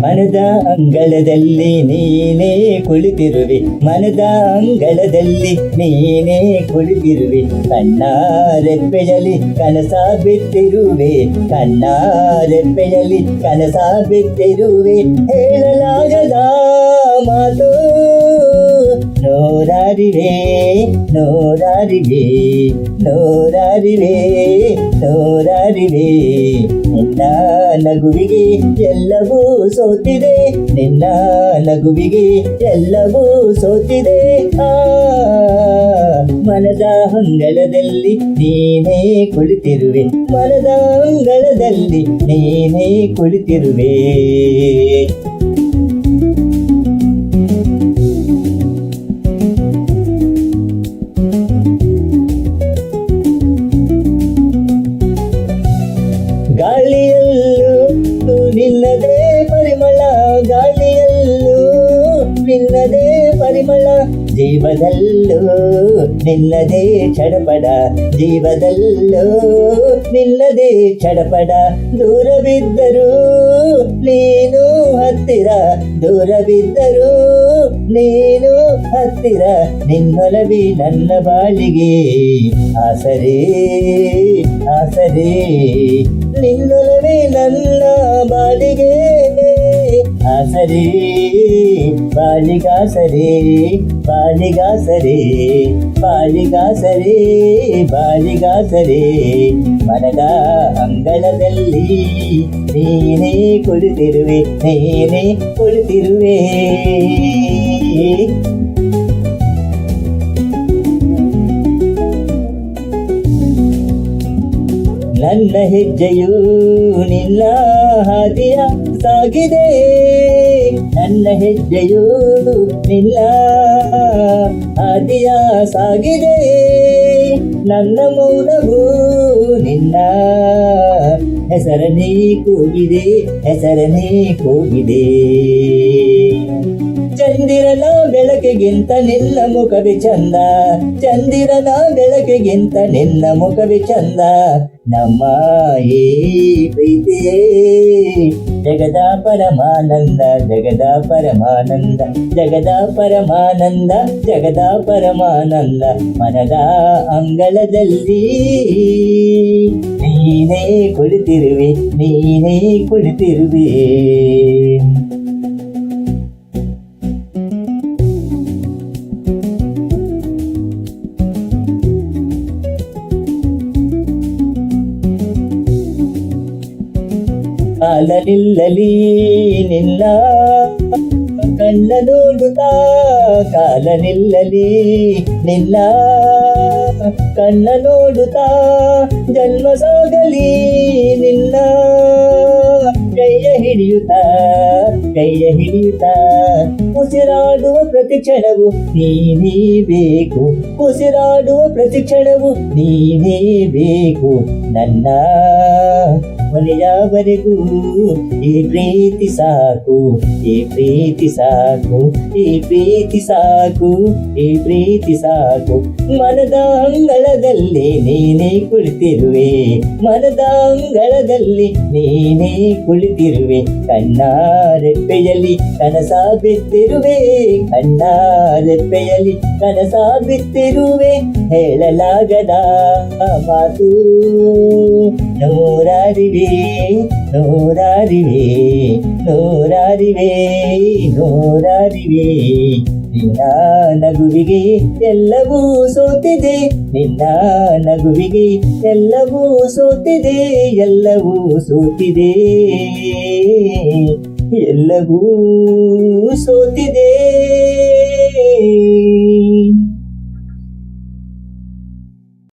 ಮನದ ಅಂಗಳದಲ್ಲಿ ನೀನೇ ಕುಳಿತಿರುವೆ, ಮನದ ಅಂಗಳದಲ್ಲಿ ನೀನೇ ಕುಳಿತಿರುವೆ, ಕಣ್ಣಾರೆಪ್ಪೆಯಲ್ಲಿ ಕನಸ ಬಿತ್ತಿರುವೆ, ಕಣ್ಣಾರೆಪ್ಪೆಯಲ್ಲಿ ಕನಸ ಬಿತ್ತಿರುವೆ, ಹೇಳಲಾಗದ ಮಾತು ನೂರಾರಿವೆ ನೂರಾರಿವೆ ನೂರಾರಿವೆ ನೂರಾರಿವೆ. ನಿನ್ನ ನಗುವಿಗೆ ಎಲ್ಲವೂ ಸೋತಿದೆ, ನಿನ್ನ ನಗುವಿಗೆ ಎಲ್ಲವೂ ಸೋತಿದೆ. ಮನದ ಅಂಗಳದಲ್ಲಿ ನೀನೇ ಕುಳಿತಿರುವೆ, ಮನದ ಅಂಗಳದಲ್ಲಿ ನೀನೇ ಕುಳಿತಿರುವೆ. ಗಾಳಿಯಲ್ಲೂ ನಿನ್ನದೇ ಪರಿಮಳ, ಗಾಳಿಯಲ್ಲೂ ನಿನ್ನದೇ ಪರಿಮಳ, ಜೀವದಲ್ಲೂ ನಿನ್ನದೇ ಚಡಪಡ, ಜೀವದಲ್ಲೂ ನಿನ್ನದೇ ಚಡಪಡ. ದೂರವಿದ್ದರೂ ನೀನು ಹತ್ತಿರ, ದೂರವಿದ್ದರೂ ನೀನು ಹತ್ತಿರ, ನಿನ್ನೊಲವೇ ನನ್ನ ಬಾಳಿಗೆ ಆಸರೆ ಆಸರೆ, ನಿನ್ನೊಲವೇ ನನ್ನ ಬಾಳಿಗೆ ಆಸರೆ, ಬಾಳಿಗಾಸರೆ ಬಾಳಿಗಾಸರೆ ಬಾಳಿಗಾಸರೆ ಬಾಳಿಗಾಸರೆ. ಮನದ ಅಂಗಳದಲ್ಲಿ ನೀನೇ ಕುಳಿತಿರುವೆ, ನೀನೇ ಕುಳಿತಿರುವೆ. ನನ್ನ ಹೆಜ್ಜೆಯು ನಿನ್ನ ಹಾದಿಯ ಸಾಗಿದೆ, ನನ್ನ ಹೆಜ್ಜೆಯು ನಿನ್ನ ಹಾದಿಯ ಸಾಗಿದೆ, ನನ್ನ ಮೌನವು ನಿನ್ನ ಹೆಸರನೇ ಕೂಗಿದೆ, ಹೆಸರನೇ ಕೂಗಿದೆ. ಚಂದಿರನ ಬೆಳಕಿಗಿಂತ ನಿನ್ನ ಮುಖವೇ ಚಂದ, ಚಂದಿರನ ಬೆಳಕಿಗಿಂತ ನಿನ್ನ ಮುಖವೇ ಚಂದ. ನಮ್ಮ ಈ ಪ್ರೀತಿಯೇ ಜಗದ ಪರಮಾನಂದ, ಜಗದ ಪರಮಾನಂದ, ಜಗದ ಪರಮಾನಂದ, ಜಗದ ಪರಮಾನಂದ. ಮನದ ಅಂಗಳದಲ್ಲಿ ನೀನೇ ಕುಳಿತಿರುವೆ, ನೀನೇ ಕುಳಿತಿರುವೆ. ಕಾಲ ನಿಲ್ಲಲಿ ನಿನ್ನ ಕಣ್ಣ ನೋಡುತ್ತಾ, ಕಾಲ ನಿಲ್ಲಲಿ ನಿನ್ನ ಕಣ್ಣ ನೋಡುತ್ತಾ, ಜನ್ಮ ಸಾಗಲಿ ನಿನ್ನ ಕೈಯ ಹಿಡಿಯುತ್ತಾ, ಕೈಯ ಹಿಡಿಯುತ್ತಾ. ಉಸಿರಾಡುವ ಪ್ರತಿ ಕ್ಷಣವು ನೀನೇ ಬೇಕು, ಉಸಿರಾಡುವ ಪ್ರತಿ ಕ್ಷಣವು ನೀನೇ ಬೇಕು. ನನ್ನ ಕೊನೆಯವರೆಗೂ ಈ ಪ್ರೀತಿ ಸಾಕು, ಈ ಪ್ರೀತಿ ಸಾಕು, ಈ ಪ್ರೀತಿ ಸಾಕು, ಈ ಪ್ರೀತಿ ಸಾಕು. ಮನದ ಅಂಗಳದಲ್ಲಿ ನೀನೇ ಕುಳಿತಿರುವೆ, ಮನದ ಅಂಗಳದಲ್ಲಿ ನೀನೇ ಕುಳಿತಿರುವೆ, ಕಣ್ಣಾರೆಪ್ಪೆಯಲ್ಲಿ ಕನಸ ಬಿತ್ತಿರುವೆ, ಕಣ್ಣಾರೆಪ್ಪೆಯಲ್ಲಿ ಕನಸ ಬಿತ್ತಿರುವೆ. ಹೇಳಲಾಗದ ಮಾತು ನೂರಾರಿವೆ ನೂರಾರಿವೆ ನೂರಾರಿವೆ ನೂರಾರಿವೆ. ನಿನ್ನ ನಗುವಿಗೆ ಎಲ್ಲವೂ ಸೋತಿದೆ, ನಿನ್ನ ನಗುವಿಗೆ ಎಲ್ಲವೂ ಸೋತಿದೆ, ಎಲ್ಲವೂ ಸೋತಿದೆ, ಎಲ್ಲವೂ ಸೋತಿದೆ.